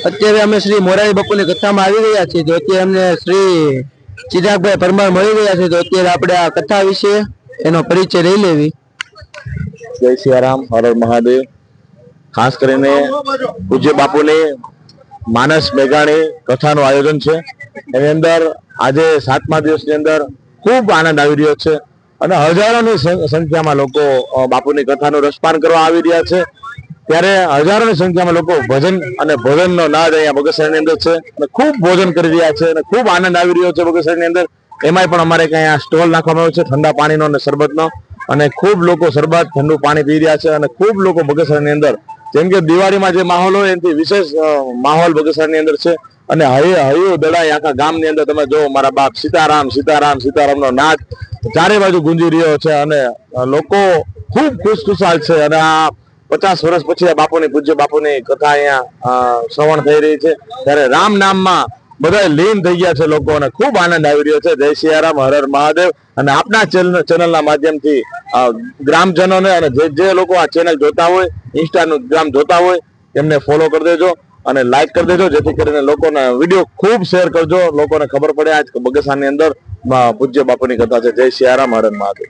અત્યારે અમે શ્રી મોરારી બાપુની કથામાં આવી રહ્યા છીએ, તો અત્યારે અમને શ્રી ચિરાગભાઈ પરમાર મળી રહ્યા છે, તો અત્યારે આપણે આ કથા વિશે એનો પરિચય લઈ લેવી. જય સિયારામ, હર હર મહાદેવ. ખાસ કરીને પૂજ્ય બાપુની માનસ મેઘાણી કથાનું આયોજન છે. એની અંદર આજે 7મા દિવસની અંદર ખૂબ આનંદ આવી રહ્યો છે અને હજારોની સંખ્યામાં લોકો બાપુની કથાનું રસપાન કરવા આવી રહ્યા છે. ત્યારે હજારોની સંખ્યામાં લોકો ભજન અને ભોજનનો નાદ અહીંયા બગસરાની અંદર છે અને ખૂબ ભોજન કરી રહ્યા છે અને ખૂબ આનંદ આવી રહ્યો છે બગસરાની અંદર. એમાંય પણ અમારે ત્યાં સ્ટોલ નાખવામાં આવ્યો છે ઠંડા પાણીનો અને શરબતનો, અને ખૂબ લોકો શરબત ઠંડુ પાણી પી રહ્યા છે અને ખૂબ લોકો બગસરાની અંદર જેમ કે દિવાળીમાં જે માહોલ હોય એનાથી વિશેષ માહોલ બગસરાની અંદર છે. અને હૈયું દડાઈ આખા ગામની અંદર તમે જો મારા બાપ સીતારામ સીતારામ સીતારામનો નાદ ચારે બાજુ ગુંજી રહ્યો છે અને લોકો ખૂબ ખુશખુશાલ છે. અને આ 50 વર્ષ પછી બાપુની પૂજ્ય બાપુની કથા અહીંયા શ્રવણ થઈ રહી છે, ત્યારે રામ નામમાં બધા લીન થઈ ગયા છે લોકો અને ખૂબ આનંદ આવી રહ્યો છે. જય સિયારામ, હર હર મહાદેવ. અને આપના ચેનલના માધ્યમથી ગ્રામજનોને અને જે લોકો આ ચેનલ જોતા હોય, ઇન્સ્ટાગ્રામ જોતા હોય, એમને ફોલો કરી દેજો અને લાઈક કરી દેજો, જેથી કરીને લોકોને વિડીયો ખૂબ શેર કરજો, લોકોને ખબર પડે આજ બગસરાની અંદર પૂજ્ય બાપુની કથા છે. જય સિયારામ, હર હર મહાદેવ.